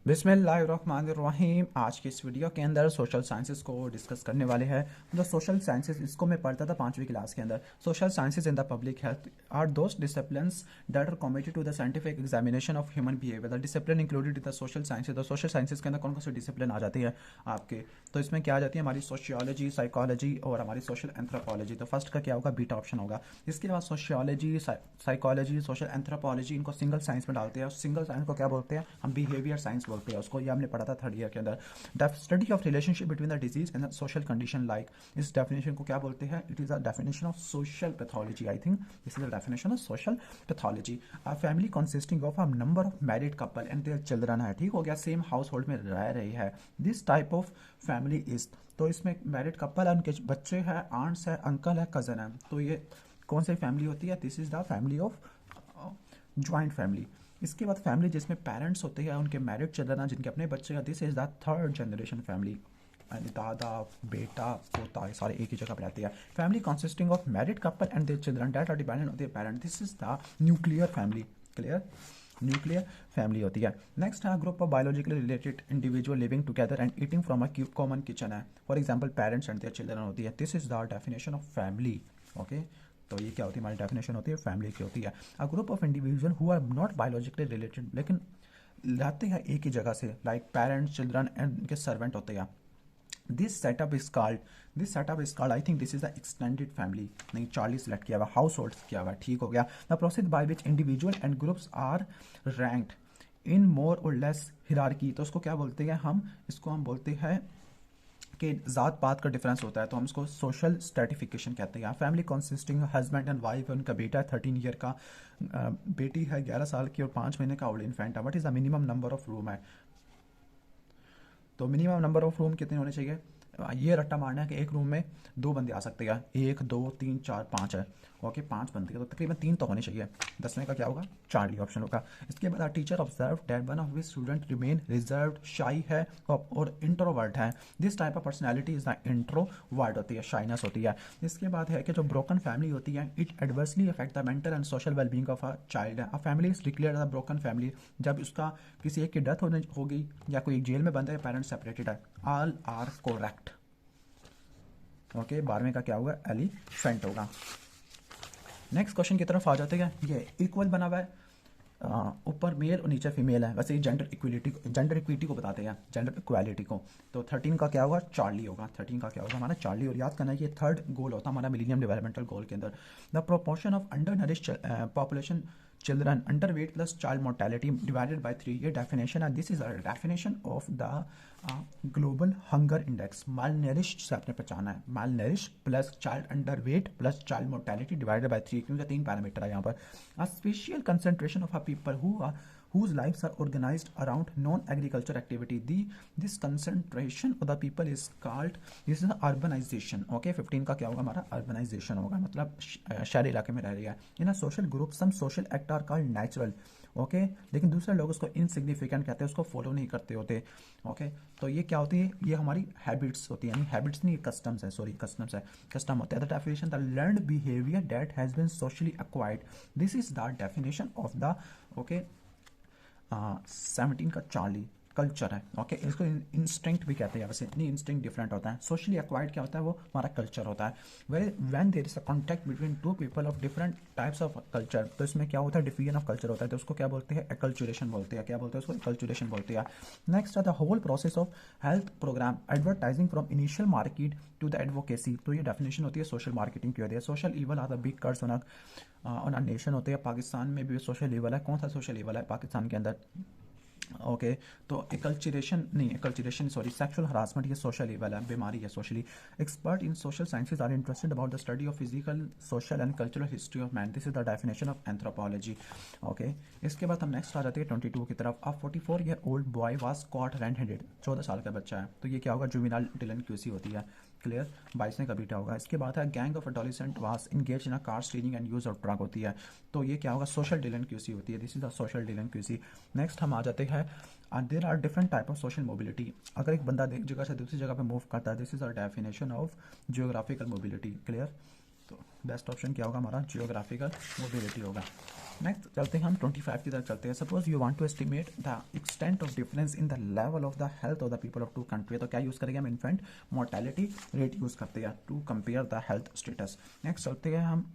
बिस्मिल्लाहिर्रहमानिर्रहीम। आज की इस वीडियो के अंदर सोशल साइंसेस को डिस्कस करने वाले हैं। जो सोशल साइंसेस इसको मैं पढ़ता था 5वीं क्लास के अंदर। Social sciences in the public health are those disciplines that are committed to the scientific examination of human behaviour. The discipline included in the social sciences. तो सोशल साइंसेस के अंदर कौन कौन सी डिसिप्लिन आ जाती है आपके? तो इसमें क्या आ जाती है? हमारी सोशियोलॉजी, साइकोलॉजी और हमारी सोशल एंथ्रोपोलॉजी। तो फर्स्ट का क्या होगा? बीटा ऑप्शन होगा। इसके बाद सोशियोलॉजी, साइकोलॉजी, सोशल एंथ्रोपोलॉजी, इनको सिंगल साइंस में डालते हैं। सिंगल साइंस को क्या बोलते हैं? हम बिहेवियर साइंस बोलते हैं उसको। ये हमने पढ़ा था 3rd ईयर के अंदर। The study of relationship between the disease and social condition like. इस डेफिनेशन को क्या बोलते हैं? It is a definition of social pathology. I think this is the definition of social pathology. A family consisting of a number of married couple and their children है। ठीक हो गया? Same house hold में रह रही है। This type of family is. तो इसमें मैरिड कपल है, उनके बच्चे हैं, आंट्स है, अंकल है, कजन है। तो ये कौन सी फैमिली होती है? This is the family of joint family. इसके बाद फैमिली जिसमें पेरेंट्स होते हैं, उनके मैरिड चिल्ड्रन हैं, जिनके अपने बच्चे हैं। This is the 3rd generation family. यानी दादा, बेटा, पोता, ये सारे एक ही जगह पर रहते हैं। Family consisting of married couple and their children that are dependent on their parent. This is the nuclear family. Clear? Nuclear family होती है। नेक्स्ट है group of biologically related individual living together and eating from a common kitchen है। For example parents and their children होती है। This is the definition of family. Okay, तो ये क्या होती है? हमारी डेफिनेशन होती है फैमिली की होती है। A group of individual who are not biologically related लेकिन रहते हैं एक ही जगह से, लाइक पेरेंट्स, चिल्ड्रन एंड उनके सर्वेंट होते हैं। This setup is called I think this is the extended family. नहीं, 40 सेलेक्ट किया हुआ, हाउस होल्ड किया हुआ। ठीक हो गया? The process by which individual and groups are ranked in more or less hierarchy. तो उसको क्या बोलते हैं हम? इसको हम बोलते हैं कि ज़ात पात का डिफरेंस होता है, तो हम इसको सोशल स्ट्रेटिफिकेशन कहते हैं। Family consisting husband and wife है, उनका बेटा है 13 ईयर का, बेटी है 11 साल की और 5 महीने का ओल्ड इन्फेंट है। What is the minimum number of room है? तो मिनिमम नंबर ऑफ रूम कितने होने चाहिए? ये रट्टा मारना है कि एक रूम में 2 बंदे आ सकते हैं। 1 2 3 4 5 है। ओके, 5 बंदे, तो तकरीबन 3 तो होने चाहिए। 10वें का क्या होगा? चार्ली ऑप्शन होगा। इसके बाद teacher observe that one of his student remain reserved, शाई है और इंट्रोवर्ट है। This type of personality is the introvert होती है, शाइनेस होती है। इसके बाद है कि जो ब्रोकन फैमिली होती है, it adversely affect the mental and social wellbeing of a child. A family is declared a broken family जब उसका किसी एक की डेथ हो गई या कोई एक जेल में बंद है, पेरेंट्स सेपरेटेड है। All are correct. ओके, 12वें का क्या होगा? एलिफेंट होगा। नेक्स्ट क्वेश्चन की तरफ आ जाते हैं। ये इक्वल बना हुआ है, ऊपर मेल और नीचे फीमेल है। वैसे ये जेंडर इक्विटी को बताते हैं, जेंडर इक्वालिटी को। तो 13 का क्या होगा? चार्ली होगा। 13 का क्या होगा हमारा? चार्ली। और याद करना है ये 3rd गोल होता है हमारा मिलेनियम डेवलपमेंटल गोल के अंदर। The proportion of undernourish population children underweight plus child mortality divided by 3। ये डेफिनेशन है। This is a definition of the global hunger index. Malnourish से आपने पहचाना है, malnourish plus child underweight plus child mortality divided by 3, क्योंकि 3 parameter है यहाँ पर। A special concentration of people whose lives are organized around non-agriculture activity. This concentration of the people is called, this is urbanization. Okay, 15 का क्या होगा हमारा? urbanization होगा, मतलब शहरी इलाके में रह रही है। In a social group some social act are called natural. Okay, लेकिन दूसरे लोग उसको इनसिग्निफिकेंट कहते हैं, उसको फॉलो नहीं करते होते। ओके, तो ये क्या होती है? ये हमारी हैबिट्स होती है, यानी हैबिट्स नहीं, कस्टम्स है, सॉरी कस्टम्स है, कस्टम होते हैं। The definition the learned behaviour that has been socially acquired. This is the definition of the okay 17 का चार्ली कल्चर है। ओके, इसको इंस्टिंक्ट भी कहते हैं। वैसे नहीं, इंस्टिंक्ट डिफरेंट होता है। सोशली एक्वायर्ड क्या होता है? वो हमारा कल्चर होता है। When there is a contact between 2 people of different types of culture, तो इसमें क्या होता है? डिफ्यूजन ऑफ कल्चर होता है, तो उसको क्या बोलते हैं? एक्लचुरेशन बोलते हैं। क्या बोलते हैं उसको? एक्लचुरेशन बोलते हैं। नेक्स्ट है the whole process of health programme advertising from initial market to the advocacy. तो ये डेफिनेशन होती है सोशल मार्केटिंग की होती है। Social evil are the big curse on a nation होते हैं। पाकिस्तान में भी सोशल ईवल है। कौन सा सोशल ईवल है पाकिस्तान के अंदर? ओके, तो एक्लचरेशन सॉरी, सेक्सुअल हरासमेंट ये सोशल लेवल है, बीमारी है socially. Expert in social sciences are interested about the study of physical, social and cultural history of man. This is the definition of anthropology. Okay, इसके बाद हम next आ जाते हैं 22 की तरफ। अ 44 year old boy was cot red handed. 14 साल का बच्चा है, तो ये क्या होगा? जुवेनाइल डिलिंक्वेंसी होती है। क्लियर? 22 का बीटा होगा। इसके बाद है gang of adolescent was engage in a car stealing and use of drug होती है, तो ये क्या होगा? सोशल डिलिंक्वेंसी होती है। This is the social delinquency. Next हम आ जाते हैं there are different type of social mobility. अगर एक बंदा एक जगह से दूसरी जगह पे मूव करता है, this is a definition of geographical mobility. Clear? तो बेस्ट ऑप्शन क्या होगा हमारा, जियोग्राफिकल मोबिलिटी होगा। नेक्स्ट चलते हैं हम 25 की तरफ चलते हैं। Suppose you want to estimate the extent of difference in the level of the health of the people of two country, तो क्या यूज़ करेंगे हम, इन्फेंट मोर्टेलिटी रेट यूज़ करते हैं to compare the health status. Next चलते हैं हम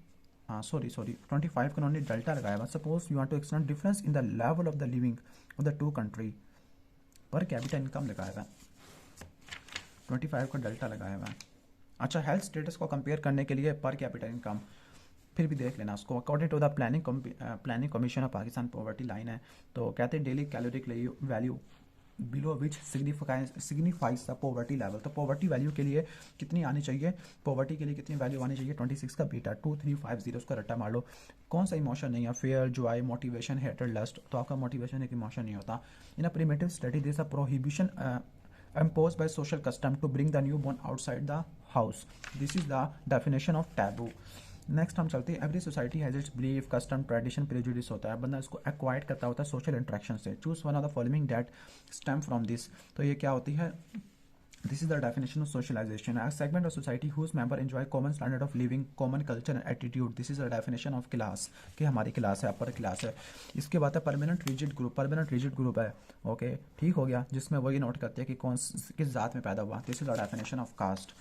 sorry 25 का उन्होंने डेल्टा लगाया हुआ। Suppose you want to extend difference in the level of the living of the two country, per capita income लगाया हुआ है, 25 का डेल्टा लगाया हुआ है। अच्छा, हेल्थ स्टेटस को कंपेयर करने के लिए पर कैपिटा इनकम फिर भी देख लेना उसको। According to the planning commission of Pakistan poverty line है, तो कहते हैं daily caloric value below which signifies the poverty level. तो पॉवर्टी वैल्यू के लिए कितनी आनी चाहिए, पॉवर्टी के लिए कितनी वैल्यू आनी चाहिए, 26 का बीटा 2350, उसका रट्टा मार लो। कौन सा इमोशन नहीं है, फेयर, जॉय, मोटिवेशन, हेटेड, लस्ट, तो आपका मोटिवेशन एक इमोशन नहीं होता। In a primitive study this a prohibition imposed by social custom to bring the newborn outside the house. This is the definition of taboo. Next हम चलते हैं, every society has its belief, custom, tradition, prejudice होता है, बंदा इसको acquired करता होता है सोशल इंट्रैक्शन से। Choose one of the following that stem from this, तो ये क्या होती है, this is the definition of socialization, a segment of society whose member enjoy common standard of living, common culture and attitude. This is the definition of class, कि हमारी class है, upper class है। इसके बाद है permanent rigid group, permanent rigid group है, okay ठीक हो गया, जिसमें वही नोट करते हैं कि कौन किस जात में पैदा हुआ। This is the definition of caste,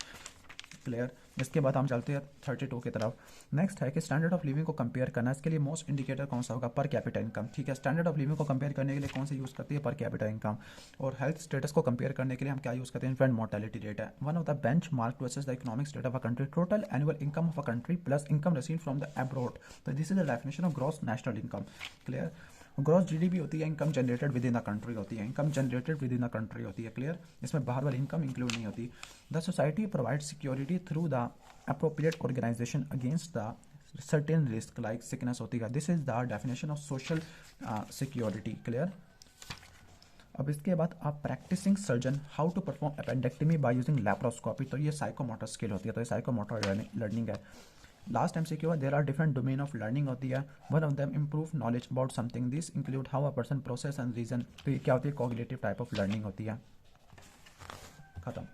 clear. इसके बाद हम चलते हैं 32 की तरफ। नेक्स्ट है कि स्टैंडर्ड ऑफ लिविंग को कंपेयर करना, इसके लिए मोस्ट इंडिकेटर कौन सा होगा, पर कैपिटा इनकम, ठीक है। स्टैंडर्ड ऑफ लिविंग को कंपेयर करने के लिए कौन सा यूज़ करती है, पर कैपिटा इनकम। और हेल्थ स्टेटस को कंपेयर करने के लिए हम क्या यूज़ करते हैं, इन्फेंट मोर्टेलिटी रेट है। One of the benchmark to assess the economic state of a country, total annual income of a country plus income receive from the abroad, तो this is the definition of gross national income, clear. Gross GDP होती है, income generated with in the country होती है, income generated with in the country होती है, clear. इसमें बाहर वाली इनकम इंक्लूड नहीं होती। The society provide security through the appropriate organization against the certain risk like sickness होती है। This is the definition of social security, clear। अब इसके बाद आप practicing surgeon how to perform appendectomy by using laparoscopy, तो ये psychomotor skill होती है, तो ये साइकोमोटर लर्निंग है। लास्ट टाइम से क्या हुआ, there are different domain of learning होती है, one of them improve knowledge about something, this include how a person process and reason, तो ये क्या होती है, कॉग्निटिव टाइप ऑफ लर्निंग होती है। खत्म।